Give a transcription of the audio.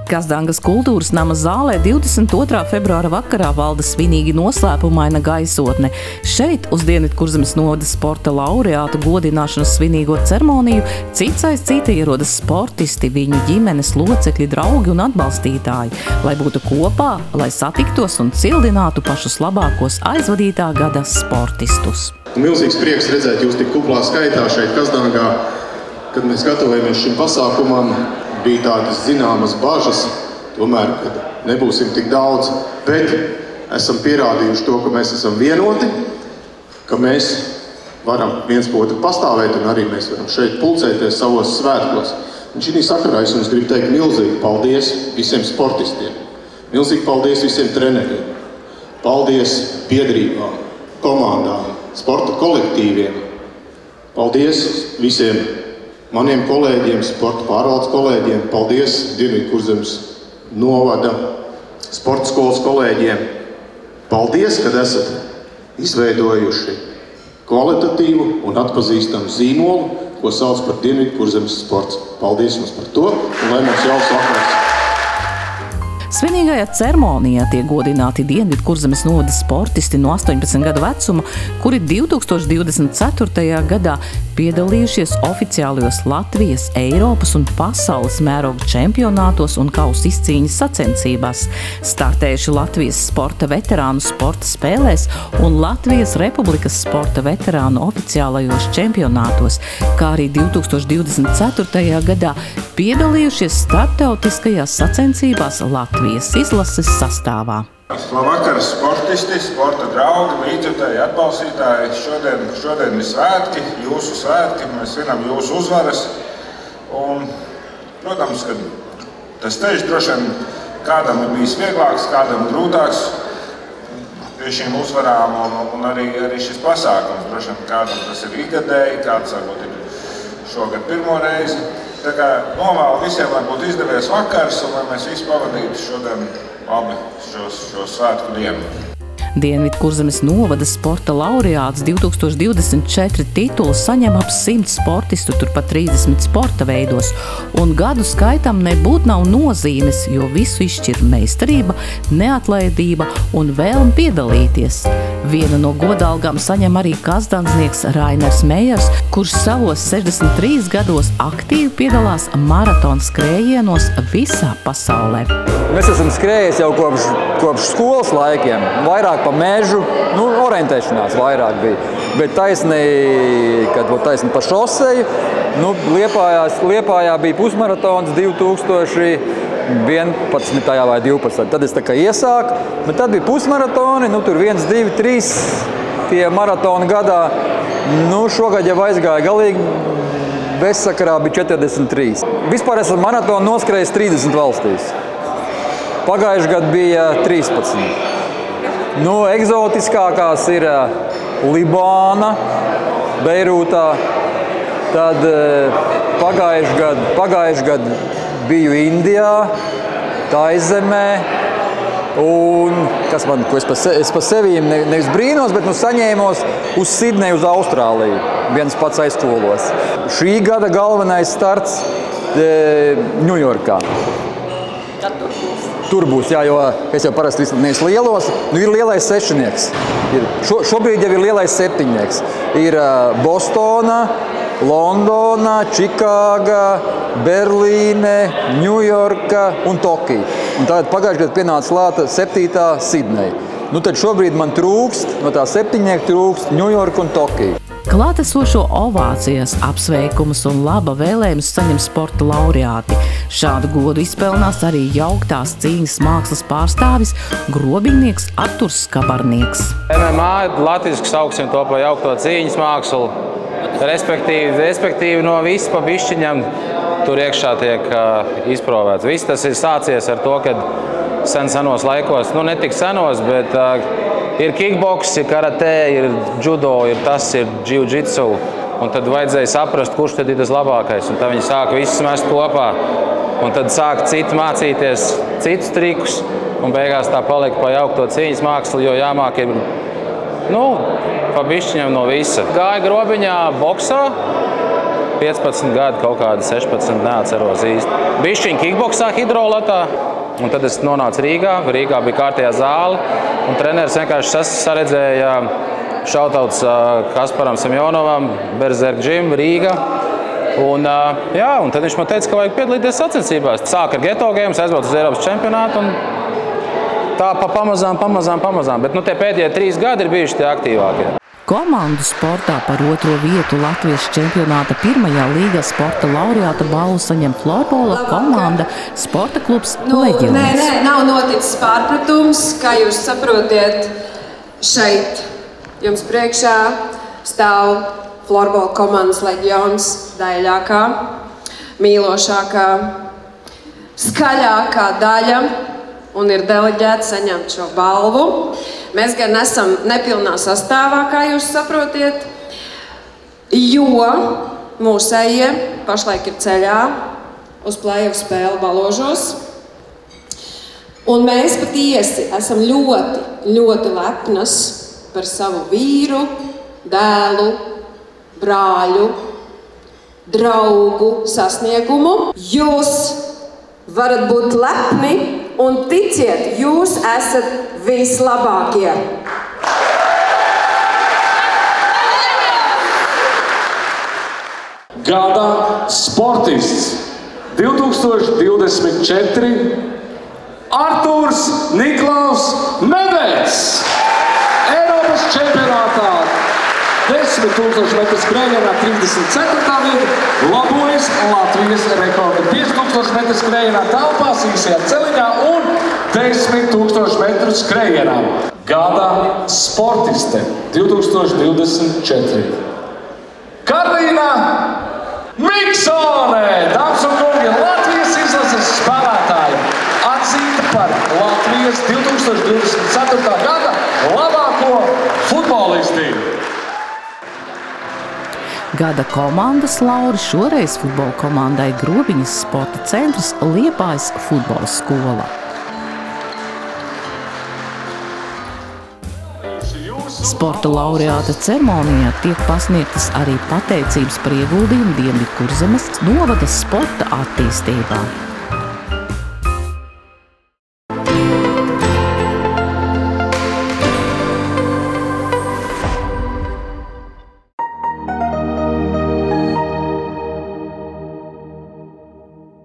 Kazdangas kultūras nama zālē 22. februāra vakarā valda svinīgi noslēpumaina gaisotne. Šeit uz Dienvidkurzemes novada sporta laureātu godināšanas svinīgo ceremoniju cits aiz cita ierodas sportisti, viņu ģimenes locekļi, draugi un atbalstītāji, lai būtu kopā, lai satiktos un cildinātu pašus labākos aizvadītā gada sportistus. Milzīgs prieks redzēt jūs tik kuplā skaitā šeit Kazdangā, kad mēs gatavojamies šim pasākumam. Bija tādas zināmas bažas, tomēr, kad nebūsim tik daudz, bet esam pierādījuši to, ka mēs esam vienoti, ka mēs varam viens par otru pastāvēt un arī mēs varam šeit pulcēties savos svētkos. Un šī sakarā es jums gribu teikt milzīgi paldies visiem sportistiem, milzīgi paldies visiem treneriem, paldies biedrībām, komandām, sporta kolektīviem, paldies visiem maniem kolēģiem, sporta pārvaldes kolēģiem, paldies Dienvidkurzemes novada sporta skolas kolēģiem. Paldies, kad esat izveidojuši kvalitatīvu un atpazīstamu zīmolu, ko sauc par Dienvidkurzemes sports. Paldies jums par to, un lai mums jauks vakars! Svinīgajā ceremonijā tiek godināti Dienvidkurzemes novada sportisti no 18 gadu vecuma, kuri 2024. gadā piedalījušies oficiālajos Latvijas, Eiropas un pasaules mēroga čempionātos un kausa izcīņas sacensībās, startējuši Latvijas sporta veterānu sporta spēlēs un Latvijas Republikas sporta veterānu oficiālajos čempionātos, kā arī 2024. gadā piedalījušies starptautiskajās sacensībās Latvijas izlases sastāvā. Labvakar, sportisti, sporta draugi, līdzjutēji, atbalstītāji. Šodien ir svētki, jūsu svētki, mēs svinam jūsu uzvaras. Un, protams, ka tas ceļš droši vien kādam ir bijis vieglāks, kādam grūtāks pie šīm uzvarām un arī šis pasākums. Droši vien kādam tas ir ikgadēji, kāds varbūt ir šogad pirmo reizi. Tā kā novēlu visiem, lai būtu izdevies vakars un lai mēs visi pavadītu šodien labi šo svētku dienu. Dienvidkurzemes novada sporta laureāts 2024 titulu saņem ap 100 sportistu, turpat 30 sporta veidos, un gadu skaitam nebūtu nav nozīmes, jo visu izšķir meistarība, neatlaidība un vēlme piedalīties. Viena no godalgām saņem arī kazdandznieks Rainers Mejers, kurš savos 63 gados aktīvi piedalās maratona skrējienos visā pasaulē. Mēs esam skrējies jau kopš skolas laikiem, vairāk pa mežu, orientēšanās vairāk bija. Bet taisni pa šoseju, Liepājā bija pusmaratons 2011. vai 12. Tad es tā kā iesāku, bet tad bija pusmaratoni, tur 1, 2, 3 tie maratoni gadā. Šogad jau aizgāja galīgi, bezsakarā bija 43. Vispār esmu maratonu noskrējis 30 valstīs. Pagājuši gadu bija 13. Eksotiskākās ir Libāna, Beirūtā. Tad pagājuši gadu biju Indijā, Taizemē. Un ko es pa sevīm nevis brīnos, bet saņēmos uz Sidneju, uz Austrāliju. Viens pats aizskolos. Šī gada galvenais starts Ņujorkā. Tur būs, jo es jau parasti nevis lielos, ir lielais sešnieks. Šobrīd jau ir lielais septiņnieks. Ir Bostona, Londona, Čikāga, Berlīne, Ņujorka un Tokija. Un tātad pagājušajā gadā pienāca klāta 7. Sidneja. Tad šobrīd man trūkst, no tā septiņnieka trūkst Ņujorka un Tokija. Klātesošo ovācijas, apsveikumus un laba vēlējumus saņem sporta laureāti. Šādu godu izpelnās arī jauktās cīņas mākslas pārstāvis, grobiņnieks Arturs Skabarnieks. MMA latvisks augstiem to pa jaukto cīņas mākslu, respektīvi no viss pa bišķiņam tur iekšā tiek izprovēts. Viss tas ir sācies ar to, kad senos laikos, ne tik senos, bet ir kickboks, ir karatē, ir judo, ir jiu-jitsu. Un tad vajadzēja saprast, kurš tad ir tas labākais. Un tad viņi sāka visus mest kopā. Un tad sāka citi mācīties citus trikus. Un beigās tā palika pa jaukto cīņas mākslu, jo jāmāk ir, pa bišķiņam no visa. Gāja grobiņā boksā, 15 gadi, kaut kādi 16, neatceros īsti. Bišķiņ kickboksā hidrolatā, un tad es nonācu Rīgā. Rīgā bija kārtējā zāle, un treneris vienkārši saredzēja šautauts Kasparam Semjonovam, Berserk Gym, Rīga. Un tad viņš man teica, ka vajag piedalīties sacensībās. Sāk ar geto games, aizbrauc uz Eiropas čempionātu, un tā pamazām. Bet tie pēdējie 3 gadi ir bijuši tie aktīvākie. Komandu sportā par 2. vietu Latvijas čempionāta 1. līgā sporta laureāta balvu saņem florbola komanda Sporta klubs Leģions. Nē, nav noticis pārpratums, kā jūs saprotiet, šeit jums priekšā stāv florbola komandas Leģions, daļākā, mīlošākā, skaļākā daļa, un ir deleģēti saņemt šo balvu. Mēs gan esam nepilnā sastāvā, kā jūs saprotiet, jo mūsējie pašlaik ir ceļā uz play-off spēli Baložos. Un mēs patiesi esam ļoti lepnas par savu vīru, dēlu, brāļu, draugu sasniegumu. Jūs varat būt lepni un ticiet, jūs esat vislabākie. Gada sportists 2024 Artūrs Niklaus Medēts. Eiropas čempionātā 10 000 metru skrējienā 34. vieta, labojas Latvijas rekordu 5000 metru skrējienā telpās īsajā celiņā un 10 000 metru skrējienā. Gada sportiste 2024 Karlīna Miksone, dāmas un kungi, Latvijas izlases spēlētāja, atzīta par Latvijas 2024. gada labāko futbolisti. Gada komandas lauri šoreiz futbola komandai Grobiņas sporta centrs Liepājas futbola skola. Sporta laureāta ceremonijā tiek pasniegtas arī pateicības par ieguldījumu Dienvidkurzemes novada sporta attīstībā.